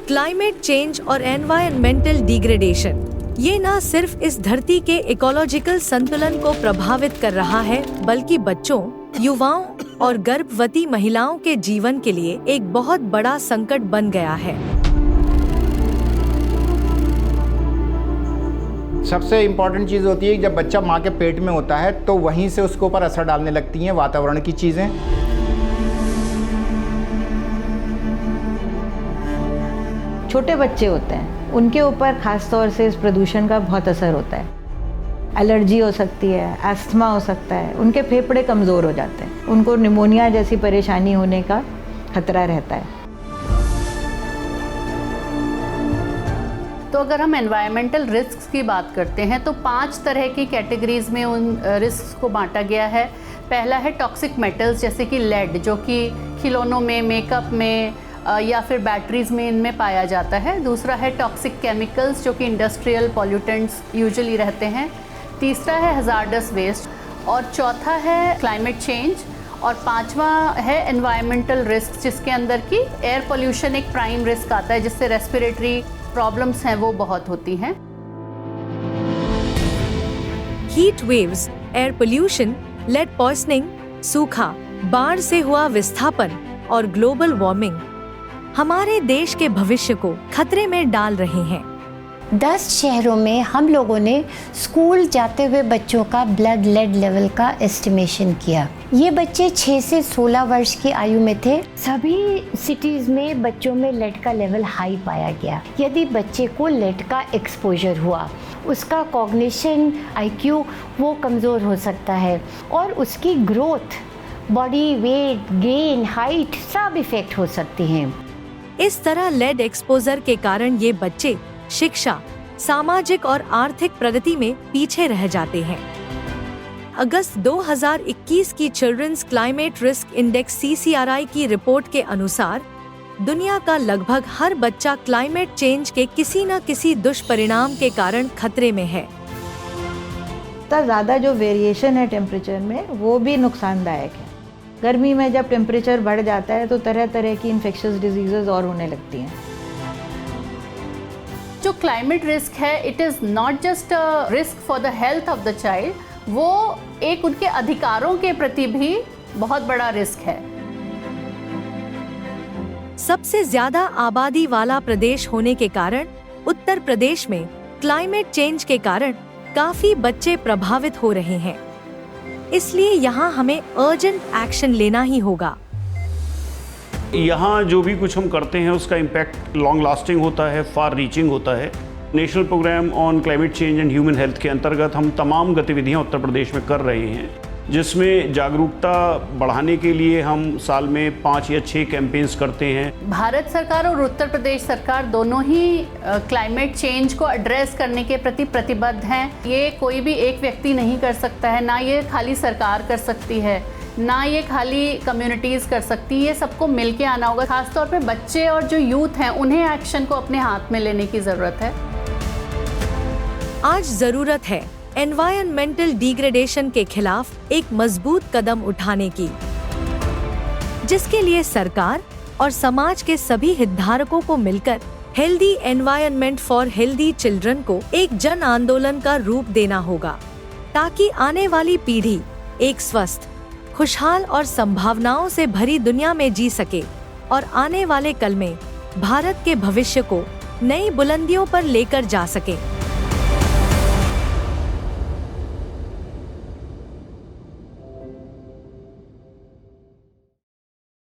Climate change और environmental degradation ये न सिर्फ इस धरती के इकोलॉजिकल संतुलन को प्रभावित कर रहा है, बल्कि बच्चों, युवाओं और गर्भवती महिलाओं के जीवन के लिए एक बहुत बड़ा संकट बन गया है। सबसे इम्पॉर्टेंट चीज़ होती है कि जब बच्चा माँ के पेट में होता है तो वहीं से उसके ऊपर असर डालने लगती हैं वातावरण की चीज़ें। छोटे बच्चे होते हैं, उनके ऊपर खास तौर से इस प्रदूषण का बहुत असर होता है। एलर्जी हो सकती है, अस्थमा हो सकता है, उनके फेफड़े कमज़ोर हो जाते हैं, उनको निमोनिया जैसी परेशानी होने का खतरा रहता है। तो अगर हम एनवायरमेंटल रिस्क्स की बात करते हैं तो 5 तरह की कैटेगरीज में उन रिस्क्स को बांटा गया है। पहला है टॉक्सिक मेटल्स, जैसे कि लेड, जो कि खिलौनों में, मेकअप में या फिर बैटरीज में इनमें पाया जाता है। दूसरा है टॉक्सिक केमिकल्स, जो कि इंडस्ट्रियल पॉल्यूटेंट्स यूजुअली रहते हैं। तीसरा है हज़ार्डस वेस्ट और चौथा है क्लाइमेट चेंज और पांचवा है एनवायरमेंटल रिस्क, जिसके अंदर की एयर पोल्यूशन एक प्राइम रिस्क आता है, जिससे रेस्पिरेटरी प्रॉब्लम्स हैं वो बहुत होती हैं। Heat waves, air pollution, lead poisoning, सूखा, बाढ़ से हुआ विस्थापन और ग्लोबल वार्मिंग हमारे देश के भविष्य को खतरे में डाल रहे हैं। 10 शहरों में हम लोगों ने स्कूल जाते हुए बच्चों का ब्लड लेड लेवल का एस्टिमेशन किया। ये बच्चे 6 से 16 वर्ष की आयु में थे। सभी सिटीज़ में बच्चों में लेड का लेवल हाई पाया गया। यदि बच्चे को लेड का एक्सपोजर हुआ, उसका कॉग्निशन, IQ वो कमज़ोर हो सकता है और उसकी growth, body weight gain, height सब इफ़ेक्ट हो सकती हैं। इस तरह लेड एक्सपोजर के कारण ये बच्चे शिक्षा, सामाजिक और आर्थिक प्रगति में पीछे रह जाते हैं। अगस्त 2021 की children's climate risk index CCRI की रिपोर्ट के अनुसार दुनिया का लगभग हर बच्चा क्लाइमेट चेंज के किसी न किसी दुष्परिणाम के कारण खतरे में है। इतना ज़्यादा जो वेरिएशन है टेम्परेचर में, वो भी नुकसानदायक है। गर्मी में जब टेम्परेचर बढ़ जाता है तो तरह तरह की इन्फेक्शियस डिजीज़ेज़ और होने लगती हैं। जो क्लाइमेट रिस्क है, it is not just a risk for the health of the child, वो एक उनके अधिकारों के प्रति भी बहुत बड़ा रिस्क है। सबसे ज्यादा आबादी वाला प्रदेश होने के कारण उत्तर प्रदेश में क्लाइमेट चेंज के कारण काफी बच्चे प्रभावित हो रहे हैं। इसलिए यहाँ हमें अर्जेंट एक्शन लेना ही होगा। यहाँ जो भी कुछ हम करते हैं उसका इम्पैक्ट लॉन्ग लास्टिंग होता है, फार रीचिंग होता है। National programme on climate change and human health के अंतर्गत हम तमाम गतिविधियाँ उत्तर प्रदेश में कर रहे हैं, जिसमें जागरूकता बढ़ाने के लिए हम साल में 5 या 6 कैंपेन्स करते हैं। भारत सरकार और उत्तर प्रदेश सरकार दोनों ही क्लाइमेट चेंज को एड्रेस करने के प्रति प्रतिबद्ध हैं। ये कोई भी एक व्यक्ति नहीं कर सकता है, ना ये खाली सरकार कर सकती है, ना ये खाली कम्युनिटीज़ कर सकती है। ये सबको मिलके आना होगा। खासतौर पे बच्चे और जो यूथ हैं, उन्हें एक्शन को अपने हाथ में लेने की ज़रूरत है। आज ज़रूरत है एनवायरमेंटल डिग्रेडेशन के खिलाफ एक मजबूत कदम उठाने की, जिसके लिए सरकार और समाज के सभी हितधारकों को मिलकर healthy environment for healthy children को एक जन आंदोलन का रूप देना होगा, ताकि आने वाली पीढ़ी एक स्वस्थ, खुशहाल और संभावनाओं से भरी दुनिया में जी सके और आने वाले कल में भारत के भविष्य को नई बुलंदियों पर लेकर जा सके।